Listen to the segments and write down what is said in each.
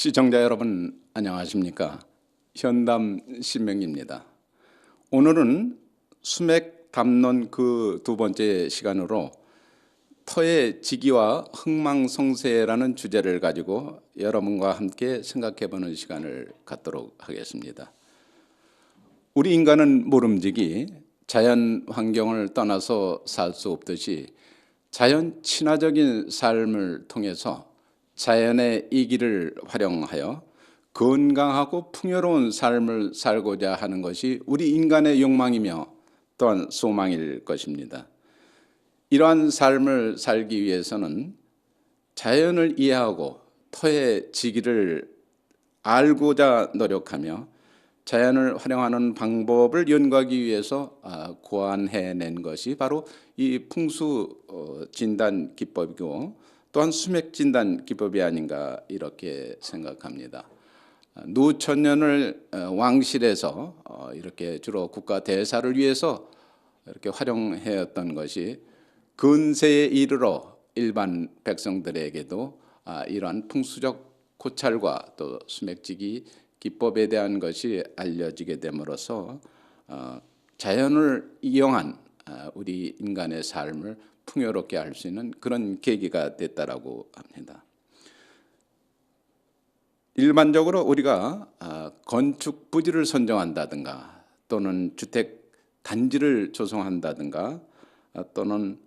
시청자 여러분 안녕하십니까? 현담 신명입니다. 오늘은 수맥 담론 그 두 번째 시간으로 터의 직위와 흥망성쇠라는 주제를 가지고 여러분과 함께 생각해보는 시간을 갖도록 하겠습니다. 우리 인간은 모름지기 자연 환경을 떠나서 살 수 없듯이 자연 친화적인 삶을 통해서 자연의 이기를 활용하여 건강하고 풍요로운 삶을 살고자 하는 것이 우리 인간의 욕망이며 또한 소망일 것입니다. 이러한 삶을 살기 위해서는 자연을 이해하고 터의 지기를 알고자 노력하며 자연을 활용하는 방법을 연구하기 위해서 고안해낸 것이 바로 이 풍수 진단 기법이고 또한 수맥 진단 기법이 아닌가 이렇게 생각합니다. 누천년을 왕실에서 이렇게 주로 국가 대사를 위해서 이렇게 활용해왔던 것이 근세에 이르러 일반 백성들에게도 이러한 풍수적 고찰과 또 수맥지기 기법에 대한 것이 알려지게 됨으로써 자연을 이용한 우리 인간의 삶을 풍요롭게 할 수 있는 그런 계기가 됐다라고 합니다. 일반적으로 우리가 건축 부지를 선정한다든가 또는 주택 단지를 조성한다든가 또는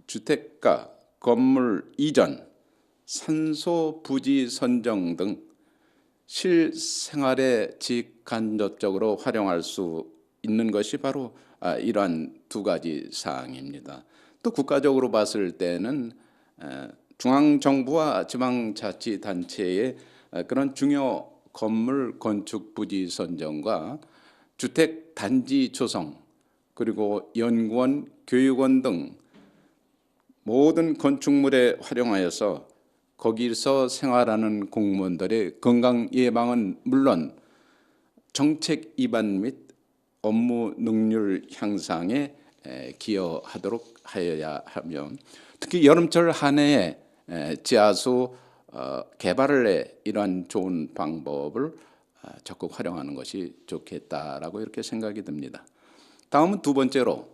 주택가 건물 이전, 산소 부지 선정 등 실생활에 직간접적으로 활용할 수 있는 것이 바로 이러한 두 가지 사항입니다. 또 국가적으로 봤을 때는 중앙정부와 지방자치단체의 그런 중요 건물 건축 부지 선정과 주택 단지 조성 그리고 연구원, 교육원 등 모든 건축물에 활용하여서 거기서 생활하는 공무원들의 건강 예방은 물론 정책 입안 및 업무 능률 향상에 기여하도록 하여야 하며 특히 여름철 한 해에 지하수 개발을 해 이러한 좋은 방법을 적극 활용하는 것이 좋겠다라고 이렇게 생각이 듭니다. 다음은 두 번째로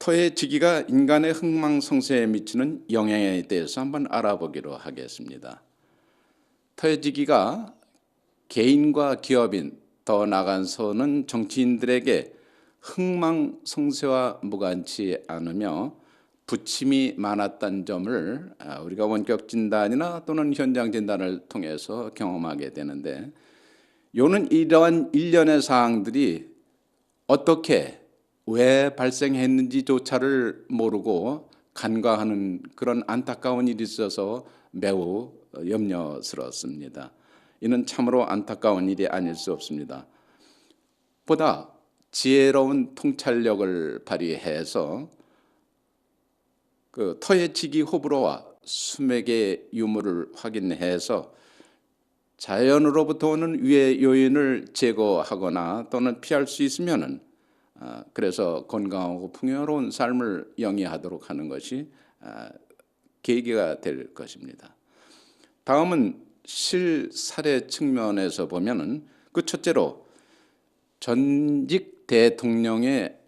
터의 지기가 인간의 흥망성쇠에 미치는 영향에 대해서 한번 알아보기로 하겠습니다. 터의 지기가 개인과 기업인 더 나아가서는 정치인들에게 흥망성쇠와 무관치 않으며 부침이 많았다는 점을 우리가 원격 진단이나 또는 현장 진단을 통해서 경험하게 되는데 요는 이러한 일련의 사항들이 어떻게 왜 발생했는지조차를 모르고 간과하는 그런 안타까운 일이 있어서 매우 염려스럽습니다. 이는 참으로 안타까운 일이 아닐 수 없습니다. 보다 지혜로운 통찰력을 발휘해서 그 터의 지기 호불호와 수맥의 유무를 확인해서 자연으로부터 오는 위해 요인을 제거하거나 또는 피할 수 있으면은 그래서 건강하고 풍요로운 삶을 영위하도록 하는 것이 계기가 될 것입니다. 다음은 실사례 측면에서 보면은 그 첫째로 전직 대통령의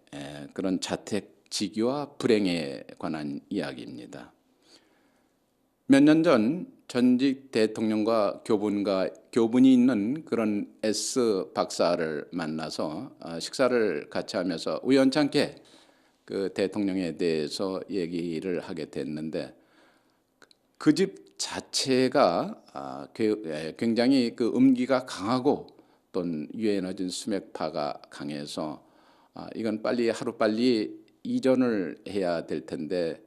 그런 자택 직위와 불행에 관한 이야기입니다. 몇 년 전 전직 대통령과 교분이 있는 그런 S 박사를 만나서 식사를 같이 하면서 우연찮게 그 대통령에 대해서 얘기를 하게 됐는데 그 집 자체가 굉장히 그 음기가 강하고 또는 유에너진 수맥파가 강해서 이건 빨리 하루빨리 이전을 해야 될 텐데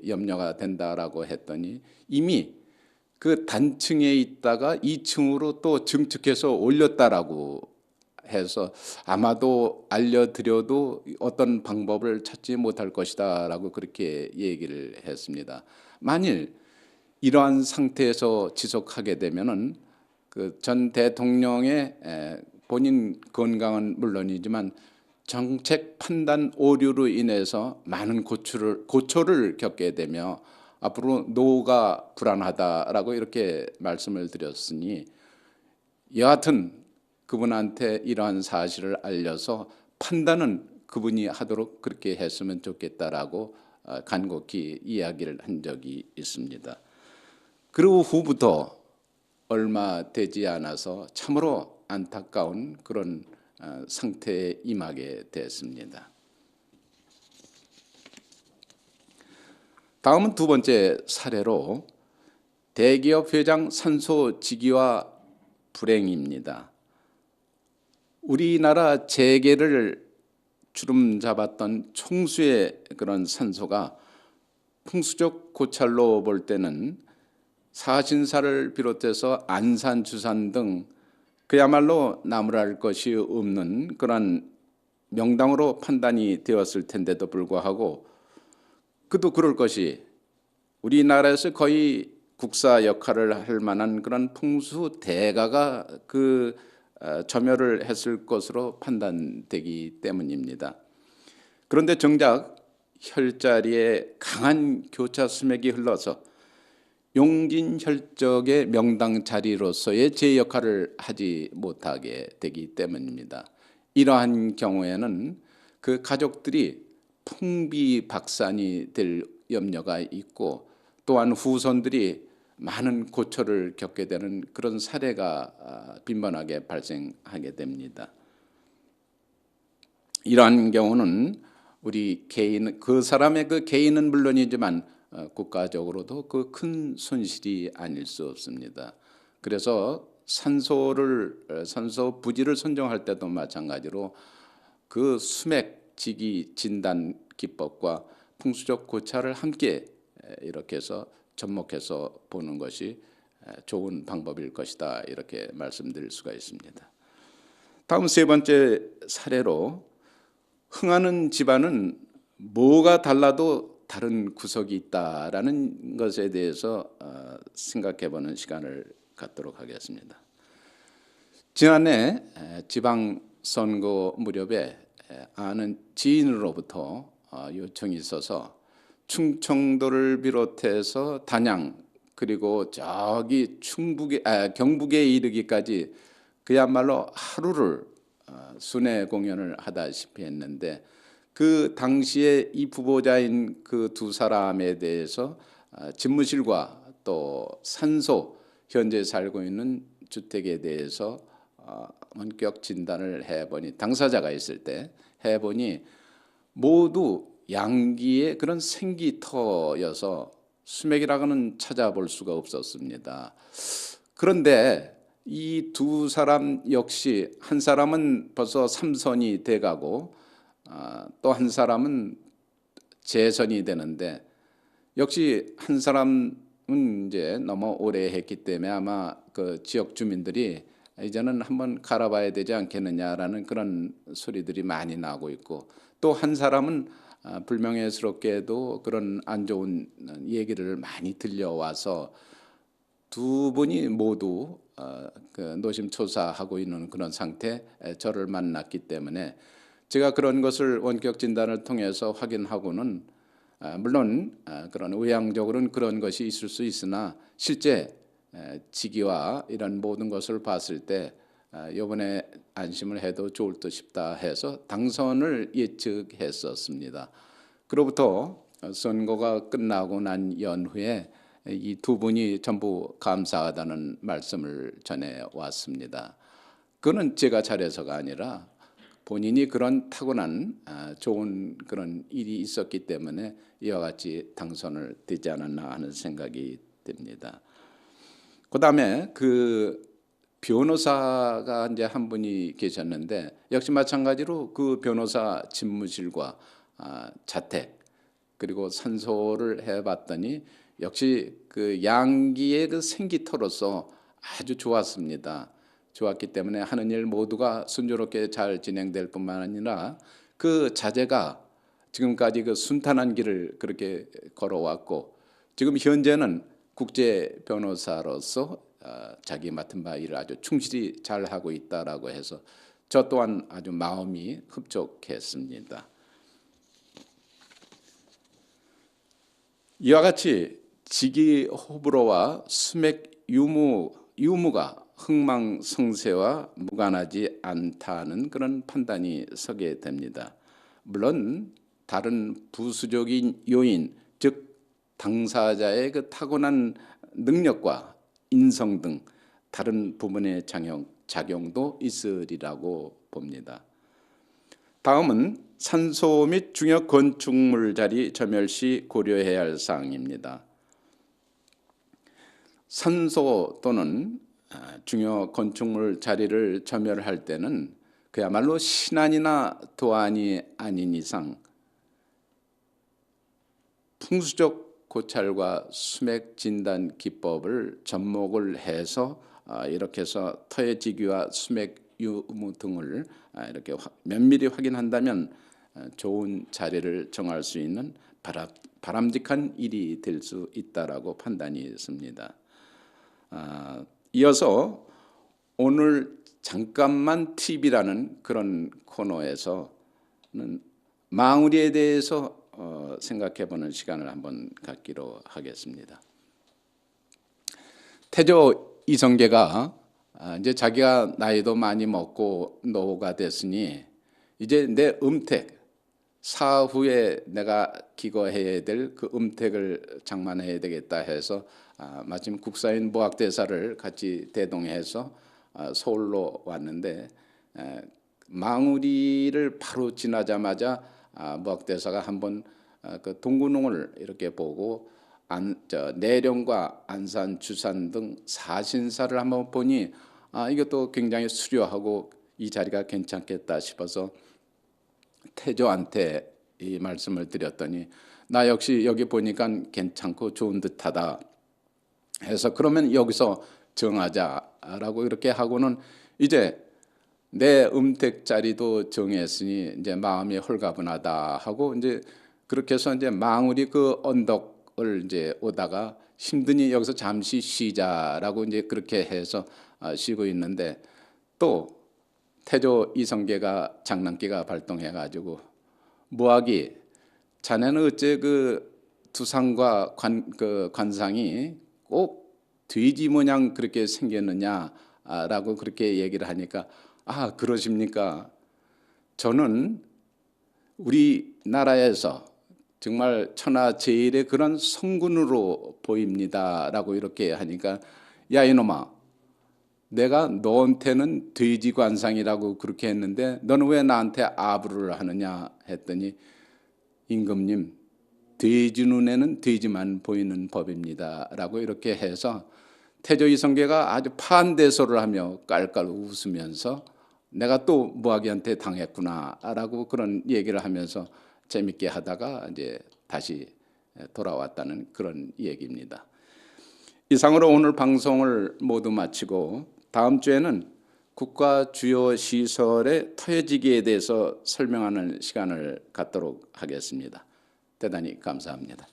염려가 된다라고 했더니 이미 그 단층에 있다가 2층으로 또 증축해서 올렸다라고 해서 아마도 알려드려도 어떤 방법을 찾지 못할 것이다라고 그렇게 얘기를 했습니다. 만일 이러한 상태에서 지속하게 되면은 그 전 대통령의 본인 건강은 물론이지만 정책 판단 오류로 인해서 많은 고초를 겪게 되며 앞으로 노후가 불안하다라고 이렇게 말씀을 드렸으니 여하튼 그분한테 이러한 사실을 알려서 판단은 그분이 하도록 그렇게 했으면 좋겠다라고 간곡히 이야기를 한 적이 있습니다. 그리고 후부터 얼마 되지 않아서 참으로 안타까운 그런 상태에 임하게 됐습니다. 다음은 두 번째 사례로 대기업 회장 산소 직위와 불행입니다. 우리나라 재계를 주름 잡았던 총수의 그런 산소가 풍수적 고찰로 볼 때는 사신사를 비롯해서 안산, 주산 등 그야말로 나무랄 것이 없는 그런 명당으로 판단이 되었을 텐데도 불구하고 그도 그럴 것이 우리나라에서 거의 국사 역할을 할 만한 그런 풍수 대가가 그 점유를 했을 것으로 판단되기 때문입니다. 그런데 정작 혈자리에 강한 교차 수맥이 흘러서 용진혈적의 명당 자리로서의 제 역할을 하지 못하게 되기 때문입니다. 이러한 경우에는 그 가족들이 풍비박산이 될 염려가 있고 또한 후손들이 많은 고초를 겪게 되는 그런 사례가 빈번하게 발생하게 됩니다. 이러한 경우는 우리 개인, 그 사람의 그 개인은 물론이지만 국가적으로도 그 큰 손실이 아닐 수 없습니다. 그래서 산소 부지를 선정할 때도 마찬가지로 그 수맥 직위 진단 기법과 풍수적 고찰을 함께 이렇게 해서 접목해서 보는 것이 좋은 방법일 것이다, 이렇게 말씀드릴 수가 있습니다. 다음 세 번째 사례로 흥하는 집안은 뭐가 달라도 다른 구석이 있다라는 것에 대해서 생각해보는 시간을 갖도록 하겠습니다. 지난해 지방선거 무렵에 아는 지인으로부터 요청이 있어서 충청도를 비롯해서 단양 그리고 저기 경북에 이르기까지 그야말로 하루를 순회 공연을 하다시피 했는데 그 당시에 이 부보자인 그 두 사람에 대해서 집무실과 또 산소 현재 살고 있는 주택에 대해서 원격 진단을 해보니 당사자가 있을 때 해보니 모두 양기의 그런 생기터여서 수맥이라고는 찾아볼 수가 없었습니다. 그런데 이 두 사람 역시 한 사람은 벌써 삼선이 돼가고 또 한 사람은 재선이 되는데 역시 한 사람은 이제 너무 오래 했기 때문에 아마 그 지역 주민들이 이제는 한번 갈아봐야 되지 않겠느냐라는 그런 소리들이 많이 나고 있고 또 한 사람은 불명예스럽게도 그런 안 좋은 얘기를 많이 들려와서 두 분이 모두 그 노심초사하고 있는 그런 상태 저를 만났기 때문에 제가 그런 것을 원격 진단을 통해서 확인하고는 물론 그런 의향적으로는 그런 것이 있을 수 있으나 실제 직위와 이런 모든 것을 봤을 때 이번에 안심을 해도 좋을 듯 싶다 해서 당선을 예측했었습니다. 그로부터 선거가 끝나고 난 연후에 이 두 분이 전부 감사하다는 말씀을 전해왔습니다. 그건 제가 잘해서가 아니라 본인이 그런 타고난 좋은 그런 일이 있었기 때문에 이와 같이 당선을 되지 않았나 하는 생각이 듭니다. 그다음에 그 변호사가 이제 한 분이 계셨는데 역시 마찬가지로 그 변호사 집무실과 자택 그리고 산소를 해봤더니 역시 그 양기의 그 생기터로서 아주 좋았습니다. 좋았기 때문에 하는 일 모두가 순조롭게 잘 진행될 뿐만 아니라 그 자제가 지금까지 그 순탄한 길을 그렇게 걸어왔고 지금 현재는 국제 변호사로서 자기 맡은 바 일을 아주 충실히 잘 하고 있다라고 해서 저 또한 아주 마음이 흡족했습니다. 이와 같이 지기 호불호와 수맥 유무가 흥망성쇠와 무관하지 않다는 그런 판단이 서게 됩니다. 물론 다른 부수적인 요인, 즉 당사자의 그 타고난 능력과 인성 등 다른 부분의 작용도 있으리라고 봅니다. 다음은 산소 및 중요 건축물 자리 점열 시 고려해야 할 사항입니다. 산소 또는 중요 건축물 자리를 점열할 때는 그야말로 신안이나 도안이 아닌 이상 풍수적 고찰과 수맥 진단 기법을 접목을 해서 이렇게 해서 터의 지기와 수맥 유무 등을 이렇게 면밀히 확인한다면 좋은 자리를 정할 수 있는 바람직한 일이 될 수 있다라고 판단이 습니다. 이어서 오늘 잠깐만 TV라는 그런 코너에서는 망우리에 대해서 생각해보는 시간을 한번 갖기로 하겠습니다. 태조 이성계가 이제 자기가 나이도 많이 먹고 노후가 됐으니 이제 내 음택, 사후에 내가 기거해야 될 그 음택을 장만해야 되겠다 해서 마침 국사인 무학대사를 같이 대동해서 서울로 왔는데 망우리를 바로 지나자마자 무학대사가 한번 그 동군홍을 이렇게 보고 내령과 안산, 주산 등 사신사를 한번 보니 이것도 굉장히 수려하고 이 자리가 괜찮겠다 싶어서 태조한테 이 말씀을 드렸더니 나 역시 여기 보니까 괜찮고 좋은 듯하다 해서 그러면 여기서 정하자라고 이렇게 하고는 이제 내 음택 자리도 정했으니 이제 마음이 홀가분하다 하고 이제 그렇게 해서 이제 망우리 그 언덕을 이제 오다가 힘드니 여기서 잠시 쉬자라고 이제 그렇게 해서 쉬고 있는데 또 태조 이성계가 장난기가 발동해 가지고 무학이 자네는 어째 그 두상과 관상이 꼭 돼지 모양 그렇게 생겼느냐라고 그렇게 얘기를 하니까 그러십니까? 저는 우리나라에서 정말 천하제일의 그런 성군으로 보입니다라고 이렇게 하니까 야 이놈아 내가 너한테는 돼지 관상이라고 그렇게 했는데 너는 왜 나한테 아부를 하느냐 했더니 임금님 돼지 눈에는 돼지만 보이는 법입니다 라고 이렇게 해서 태조 이성계가 아주 판대소를 하며 깔깔 웃으면서 내가 또 무학이한테 당했구나 라고 그런 얘기를 하면서 재밌게 하다가 이제 다시 돌아왔다는 그런 얘기입니다. 이상으로 오늘 방송을 모두 마치고 다음 주에는 국가 주요 시설의 터여지기에 대해서 설명하는 시간을 갖도록 하겠습니다. 대단히 감사합니다.